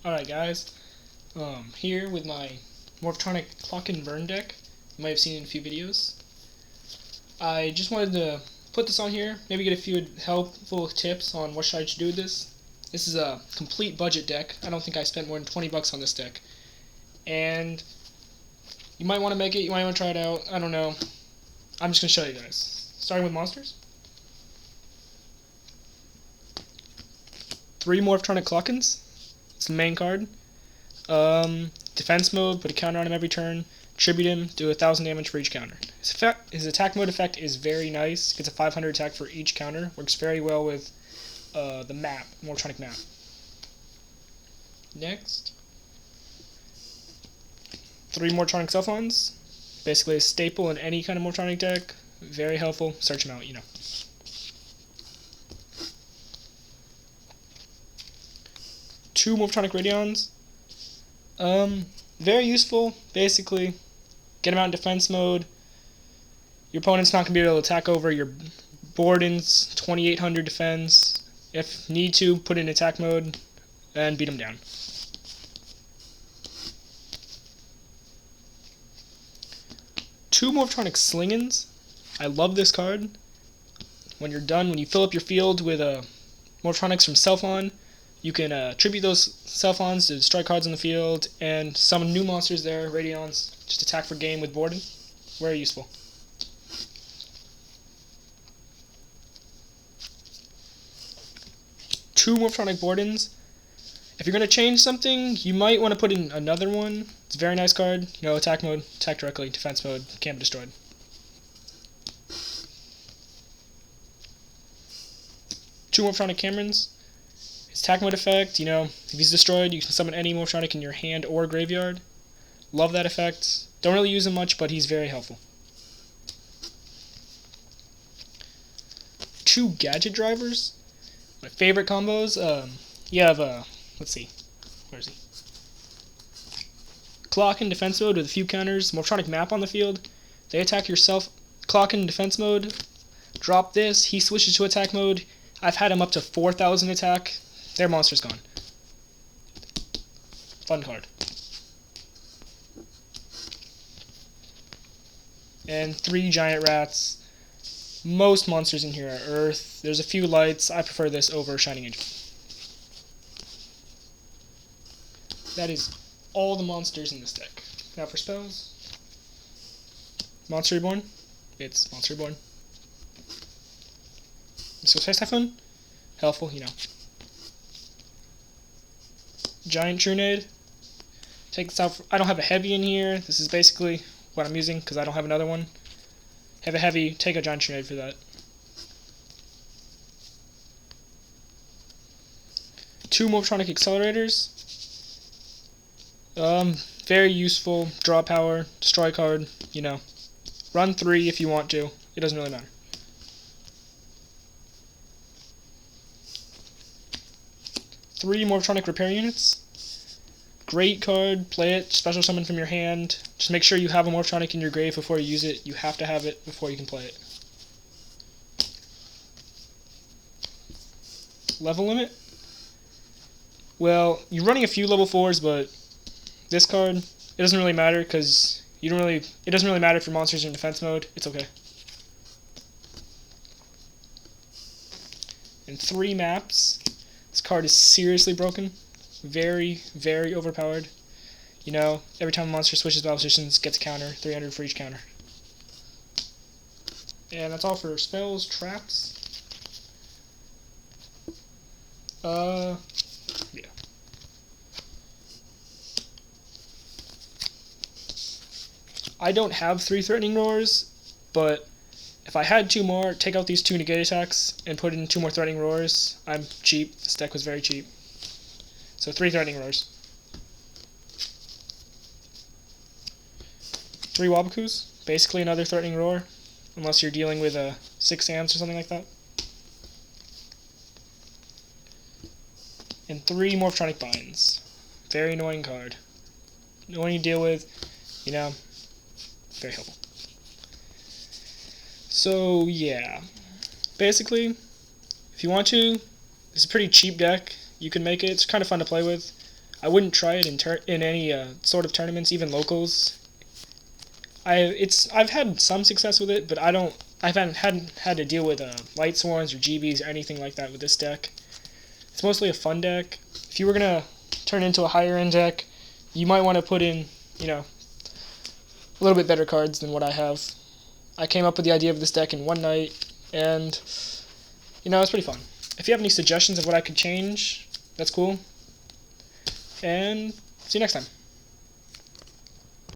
Alright guys, here with my Morphtronic Clocken Burn deck. You might have seen it in a few videos. I just wanted to put this on here, maybe get a few helpful tips on what I should do with this. This is a complete budget deck. I don't think I spent more than 20 bucks on this deck. And you might want to make it, you might want to try it out, I don't know. I'm just going to show you guys. Starting with monsters. 3 Morphtronic Clockens. It's the main card. Defense mode, put a counter on him every turn. Tribute him, do 1,000 damage for each counter. His attack mode effect is very nice. Gets a 500 attack for each counter. Works very well with the map, Morphtronic Map. Next, 3 Morphtronic Celfons. Basically a staple in any kind of Morphtronic deck. Very helpful. Search them out, you know. 2 Morphtronic Radions. Very useful. Basically, get them out in defense mode. Your opponent's not going to be able to attack over your Boarden's 2800 defense. If need to, put in attack mode and beat them down. Two Morphtronic Slingens. I love this card. When you're done, when you fill up your field with Morphtronics from Celfon, you can tribute those Celfons to destroy cards on the field and summon new monsters there, Radions, just attack for game with Boarden. Very useful. Two Morphtronic Boardens. If you're going to change something, you might want to put in another one. It's a very nice card. You know, attack mode, attack directly, defense mode, can't be destroyed. Two Morphtronic Camerans. His attack mode effect, you know, if he's destroyed, you can summon any Morphtronic in your hand or graveyard. Love that effect. Don't really use him much, but he's very helpful. 2 Gadget Drivers. My favorite combos. You have, let's see, where is he? Clock in defense mode with a few counters. Morphtronic Map on the field. They attack yourself. Clock in defense mode. Drop this. He switches to attack mode. I've had him up to 4,000 attack. Their monster's gone. Fun card. And 3 Giant Rats. Most monsters in here are Earth. There's a few lights. I prefer this over Shining Angel. That is all the monsters in this deck. Now for spells. Monster Reborn. It's Monster Reborn. So Typhoon. Helpful, you know. Giant Trunade. Take this out. I don't have a heavy in here. This is basically what I'm using because I don't have another one. Have a heavy, take a Giant Trunade for that. 2 Morphtronic Accelerators. Very useful. Draw power, destroy card, you know. Run 3 if you want to. It doesn't really matter. 3 Morphtronic Repair Units. Great card, play it, special summon from your hand. Just make sure you have a Morphtronic in your grave before you use it. You have to have it before you can play it. Level limit? Well, you're running a few level 4s, but this card, it doesn't really matter because it doesn't really matter if your monster's in defense mode. It's okay. And 3 maps. This card is seriously broken. Very, very overpowered. You know, every time a monster switches battle positions, gets a counter. 300 for each counter. And that's all for spells, traps. Yeah. I don't have 3 Threatning Roars, but if I had 2 more, take out these 2 Negate attacks and put in 2 more Threatning Roars. I'm cheap. This deck was very cheap. So 3 Threatning Roars. 3 Wobokus. Basically another Threatning Roar. Unless you're dealing with 6 amps or something like that. And 3 Morphtronic Binds. Very annoying card. Annoying to deal with. You know, very helpful. So, yeah. Basically, if you want to, this is a pretty cheap deck. You can make it. It's kind of fun to play with. I wouldn't try it in any sort of tournaments, even locals. I've had some success with it, but I hadn't had to deal with Lightsworns or GBs or anything like that with this deck. It's mostly a fun deck. If you were gonna turn into a higher end deck, you might want to put in, a little bit better cards than what I have. I came up with the idea of this deck in one night, and it's pretty fun. If you have any suggestions of what I could change, that's cool. And see you next time.